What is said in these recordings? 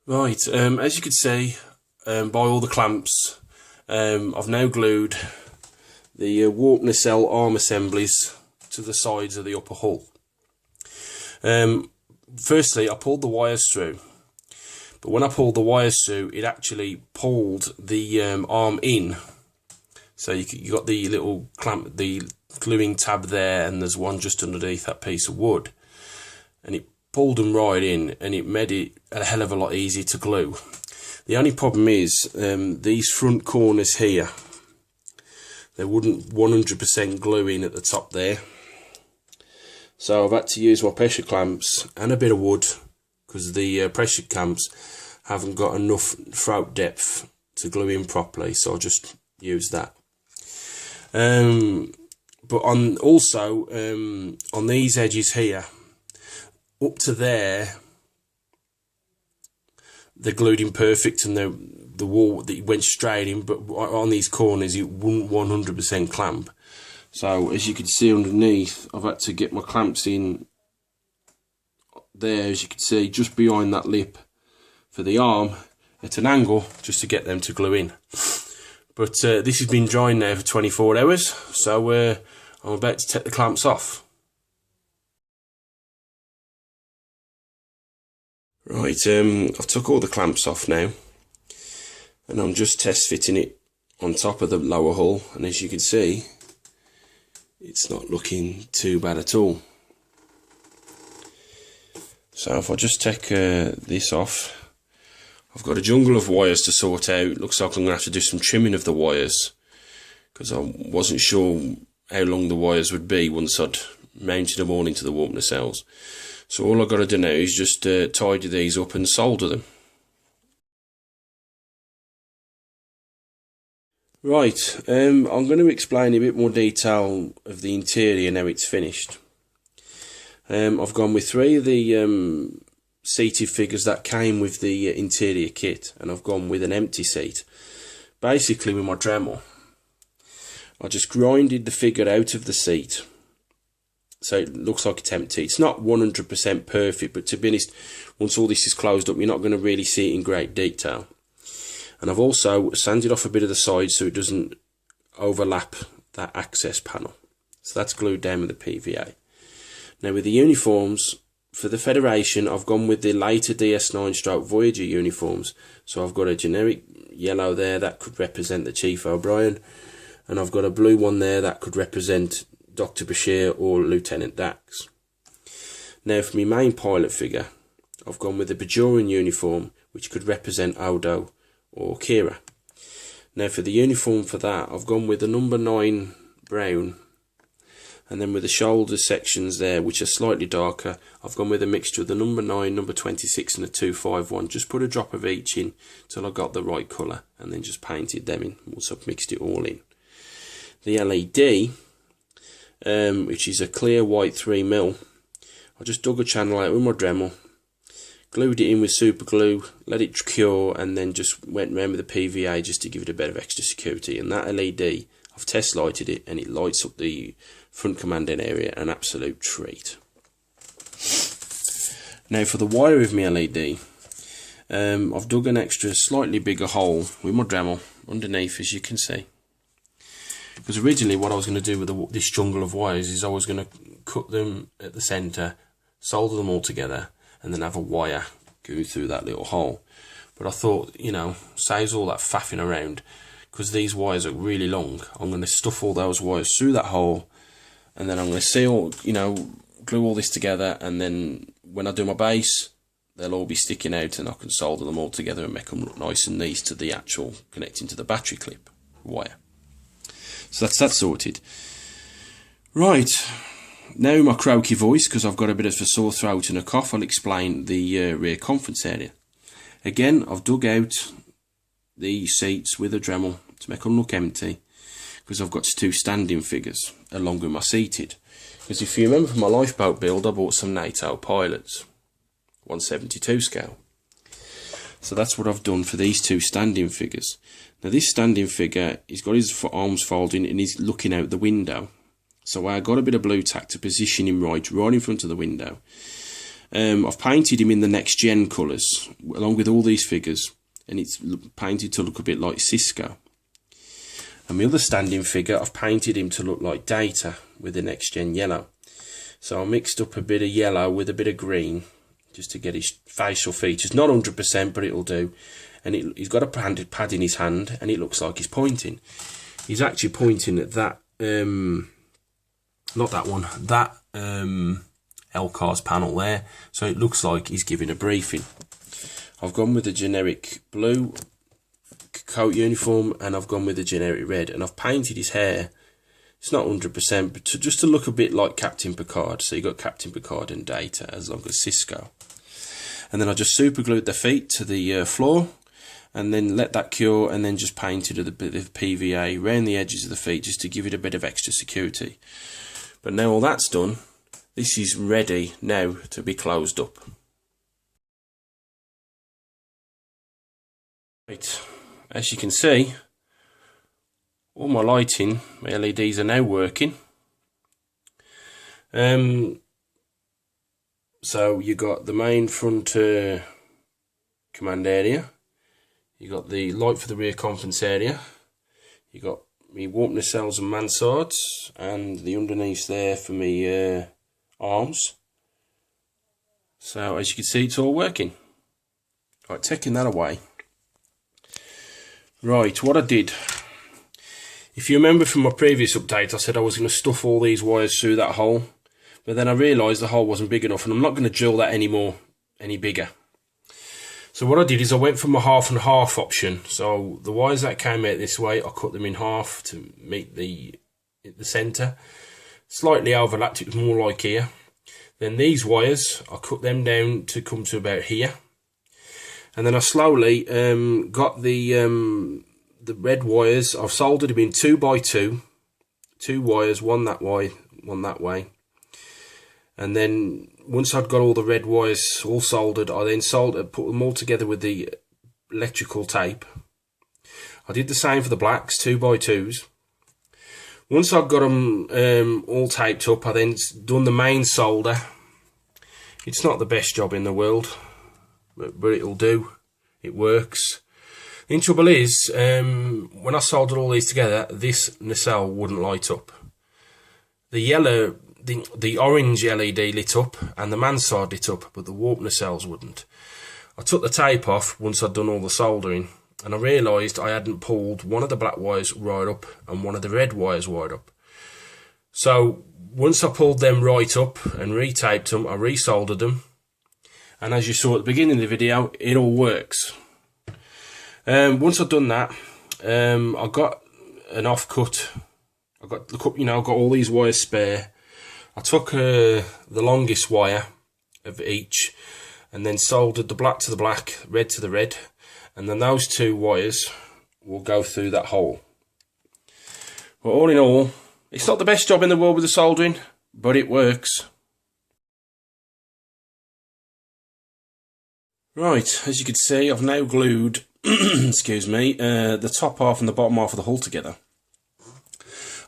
Right, as you can see by all the clamps, I've now glued the warp nacelle arm assemblies to the sides of the upper hull. Firstly, I pulled the wires through, but when I pulled the wires through, it actually pulled the arm in. So you got the little clamp, the gluing tab there, and there's one just underneath that piece of wood, and it pulled them right in, and it made it a hell of a lot easier to glue. The only problem is these front corners here, they wouldn't 100% glue in at the top there, so I've had to use my pressure clamps and a bit of wood, because the pressure clamps haven't got enough throat depth to glue in properly, so I'll just use that. But on these edges here up to there, they're glued in perfect, and the wall that went straight in, but on these corners it wouldn't 100% clamp. So as you can see underneath, I've had to get my clamps in there, as you can see, just behind that lip for the arm at an angle, just to get them to glue in. But this has been drying now for 24 hours, so I'm about to take the clamps off. Right, I've took all the clamps off now, and I'm just test fitting it on top of the lower hull, and as you can see, it's not looking too bad at all. So if I just take this off, I've got a jungle of wires to sort out. Looks like I'm going to have to do some trimming of the wires, because I wasn't sure how long the wires would be once I'd mounted them all into the warp nacelles. So all I've got to do now is just tidy these up and solder them. Right, I'm going to explain a bit more detail of the interior now it's finished. I've gone with 3 of the seated figures that came with the interior kit, and I've gone with an empty seat. Basically with my Dremel, I just grinded the figure out of the seat, so it looks like it's empty. It's not 100% perfect, but to be honest, once all this is closed up, you're not going to really see it in great detail. And I've also sanded off a bit of the side so it doesn't overlap that access panel. So that's glued down with the PVA. Now with the uniforms, for the Federation, I've gone with the later DS9 stroke Voyager uniforms. So I've got a generic yellow there that could represent the Chief O'Brien, and I've got a blue one there that could represent Dr. Bashir or Lieutenant Dax. Now for my main pilot figure, I've gone with the Bajoran uniform, which could represent Odo or Kira. Now for the uniform for that, I've gone with the number 9 brown, and then with the shoulder sections there, which are slightly darker, I've gone with a mixture of the number 9, number 26 and a 251. Just put a drop of each in till I got the right colour, and then just painted them in once I've mixed it all in. The LED, which is a clear white 3mm, I just dug a channel out with my Dremel, glued it in with super glue, let it cure, and then just went around with the PVA just to give it a bit of extra security. And that LED, I've test lighted it, and it lights up the front commanding area, an absolute treat. Now for the wire of my LED, I've dug an extra slightly bigger hole with my Dremel underneath, as you can see. Because originally what I was going to do with this jungle of wires is I was going to cut them at the centre, solder them all together, and then have a wire go through that little hole. But I thought, you know, saves all that faffing around, because these wires are really long. I'm going to stuff all those wires through that hole, and then I'm going to seal, you know, glue all this together, and then when I do my base, they'll all be sticking out, and I can solder them all together and make them look nice and neat to the actual connecting to the battery clip wire. So that's that sorted. Right, now my croaky voice, because I've got a bit of a sore throat and a cough, I'll explain the rear conference area. Again, I've dug out the seats with a Dremel to make them look empty, because I've got 2 standing figures along with my seated. Because if you remember from my lifeboat build, I bought some NATO pilots, 1/72 scale. So that's what I've done for these 2 standing figures. Now this standing figure, he's got his arms folding and he's looking out the window. So I got a bit of blue tack to position him right in front of the window. I've painted him in the next gen colours along with all these figures, and it's painted to look a bit like Cisco. And my other standing figure, I've painted him to look like Data with the next gen yellow. So I mixed up a bit of yellow with a bit of green just to get his facial features. Not 100%, but it'll do. And he's got a pad in his hand, and it looks like he's pointing. He's actually pointing at that, not that one, that LCARS panel there. So it looks like he's giving a briefing. I've gone with the generic blue coat uniform, and I've gone with the generic red, and I've painted his hair. It's not 100%, but just to look a bit like Captain Picard. So you got Captain Picard and Data as long as Cisco. And then I just super glued the feet to the floor, and then let that cure, and then just painted a bit of PVA around the edges of the feet just to give it a bit of extra security. But now all that's done, this is ready now to be closed up. Right, as you can see, all my lighting, my LEDs are now working. So you got the main front command area, you got the light for the rear conference area, you got me warp nacelles and mansards, and the underneath there for me arms. So as you can see, it's all working. Right, taking that away. Right, what I did, if you remember from my previous update, I said I was going to stuff all these wires through that hole, but then I realised the hole wasn't big enough, and I'm not going to drill that any bigger. So what I did is I went for my half and half option. So the wires that came out this way, I cut them in half to meet the centre. Slightly overlapped, it was more like here. Then these wires, I cut them down to come to about here. And then I slowly got the red wires. I've soldered them in 2x2, 2 wires, one that way, one that way. And then once I'd got all the red wires all soldered, I then put them all together with the electrical tape. I did the same for the blacks, 2x2s. Once I've got them all taped up, I then done the main solder. It's not the best job in the world, but it'll do. It works. The trouble is, when I soldered all these together, this nacelle wouldn't light up. The yellow, the orange LED lit up, and the mansard lit up, but the warp nacelles wouldn't. I took the tape off once I'd done all the soldering, and I realised I hadn't pulled one of the black wires right up and one of the red wires right up. So once I pulled them right up and retaped them, I resoldered them, and as you saw at the beginning of the video, it all works. Once I'd done that, I got an offcut. I got all these wires spare. I took the longest wire of each, and then soldered the black to the black, red to the red, and then those 2 wires will go through that hole. But all in all, it's not the best job in the world with the soldering, but it works. Right, as you can see, I've now glued excuse me, the top half and the bottom half of the hull together.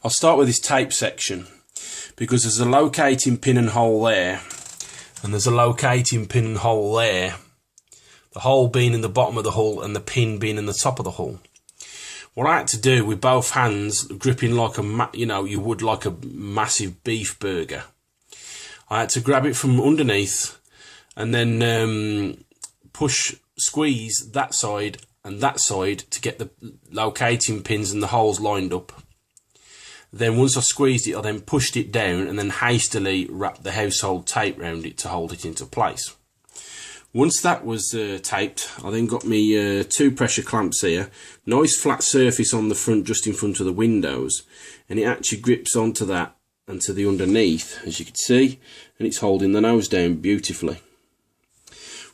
I'll start with this tape section, because there's a locating pin and hole there, and there's a locating pin and hole there, the hole being in the bottom of the hull and the pin being in the top of the hull. What I had to do with both hands, gripping like you would like a massive beef burger, I had to grab it from underneath and then squeeze that side and that side to get the locating pins and the holes lined up. Then once I squeezed it, I then pushed it down and then hastily wrapped the household tape around it to hold it into place. Once that was taped, I then got me 2 pressure clamps here. Nice flat surface on the front, just in front of the windows, and it actually grips onto that and to the underneath, as you can see, and it's holding the nose down beautifully.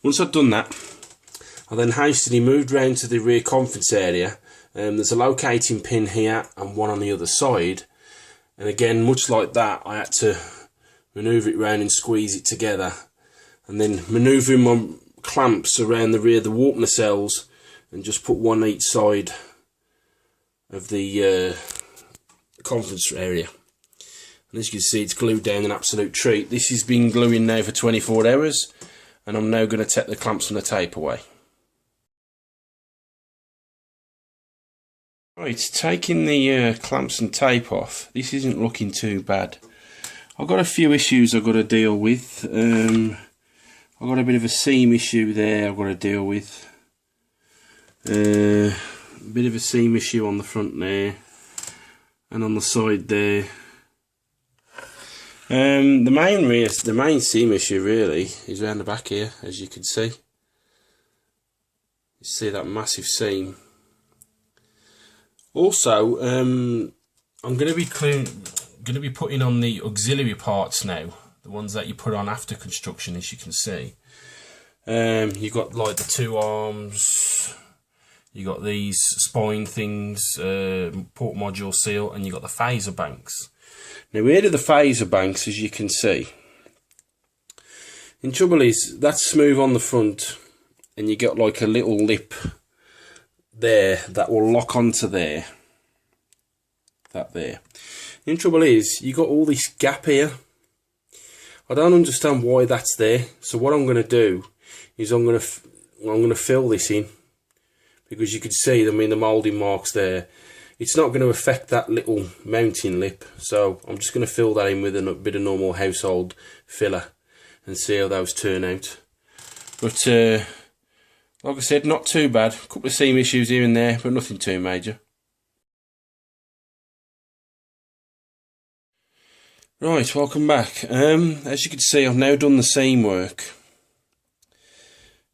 Once I'd done that, I then hastily moved round to the rear conference area. There's a locating pin here and one on the other side, and again, much like that, I had to manoeuvre it round and squeeze it together, and then manoeuvring my clamps around the rear of the warp nacelles and just put one each side of the conference area. And as you can see, it's glued down an absolute treat. This has been gluing now for 24 hours, and I'm now going to take the clamps and the tape away. Right, taking the clamps and tape off, this isn't looking too bad. I've got a few issues I've got to deal with. I've got a bit of a seam issue there I've got to deal with. A bit of a seam issue on the front there, and on the side there. The main seam issue really is around the back here, as you can see. You see that massive seam. Also, I'm going to be putting on the auxiliary parts now, the ones that you put on after construction, as you can see. You've got like the two arms, you got these spine things, port module seal, and you got the phaser banks. Now here are the phaser banks, as you can see. The trouble is, that's smooth on the front, and you got like a little lip there that will lock onto there. That there. The trouble is, you got all this gap here. I don't understand why that's there. So what I'm going to do is I'm going to fill this in, because you can see, I mean, the moulding marks there. It's not going to affect that little mounting lip, so I'm just going to fill that in with a bit of normal household filler and see how those turn out. But like I said, not too bad. A couple of seam issues here and there, but nothing too major. Right, welcome back. As you can see, I've now done the seam work.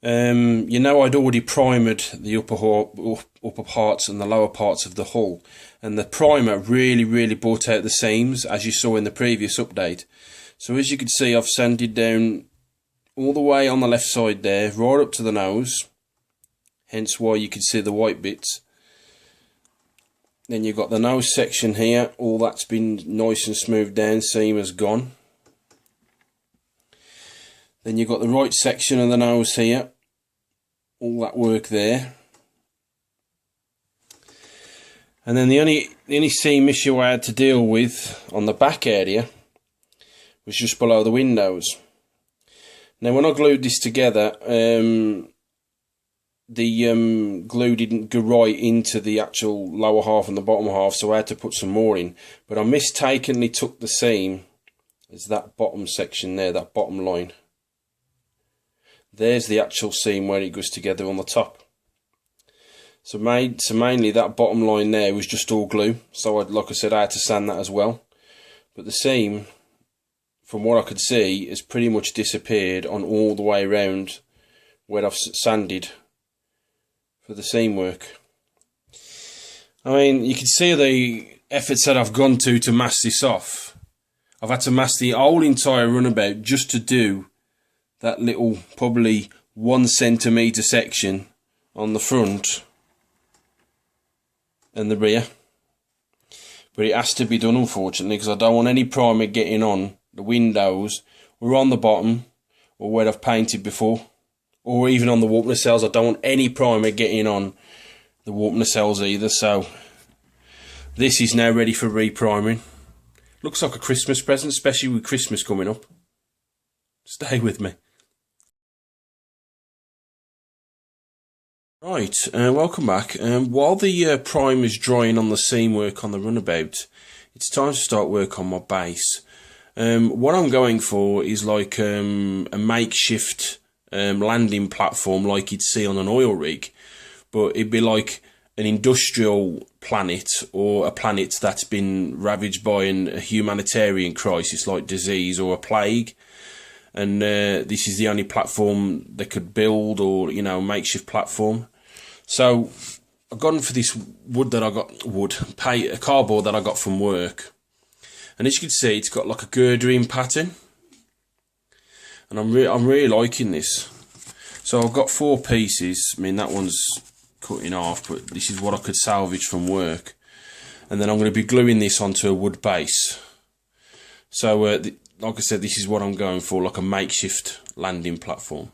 You know, I'd already primered the upper parts and the lower parts of the hull, and the primer really brought out the seams, as you saw in the previous update. So as you can see, I've sanded down all the way on the left side there, right up to the nose, hence why you can see the white bits. Then you've got the nose section here, all that's been nice and smoothed down, seam has gone. Then you've got the right section of the nose here, all that work there. And then the only seam issue I had to deal with on the back area was just below the windows. Now when I glued this together, the glue didn't go right into the actual lower half and the bottom half, so I had to put some more in. But I mistakenly took the seam as that bottom section there, that bottom line. There's the actual seam where it goes together on the top. So mainly that bottom line there was just all glue. So like I said, I had to sand that as well. But the seam, from what I could see, has pretty much disappeared on all the way around where I've sanded for the seam work. I mean, you can see the efforts that I've gone to mask this off. I've had to mask the whole entire runabout just to do that little, probably 1 centimetre section on the front and the rear. But it has to be done, unfortunately, because I don't want any primer getting on the windows or on the bottom or where I've painted before, or even on the warp nacelles. I don't want any primer getting on the warp nacelles either. So this is now ready for repriming. Looks like a Christmas present, especially with Christmas coming up. Stay with me. Right, welcome back. While the primer is drying on the seam work on the runabout, it's time to start work on my base. What I'm going for is like a makeshift landing platform like you'd see on an oil rig, but it'd be like an industrial planet, or a planet that's been ravaged by a humanitarian crisis like disease or a plague. And this is the only platform they could build, or, you know, makeshift platform. So I've gone for this wood that I got, a cardboard that I got from work. And as you can see, it's got like a girdering pattern. And I'm really liking this. So I've got 4 pieces. I mean, that one's cut in half, but this is what I could salvage from work. And then I'm going to be gluing this onto a wood base. So like I said, this is what I'm going for, like a makeshift landing platform.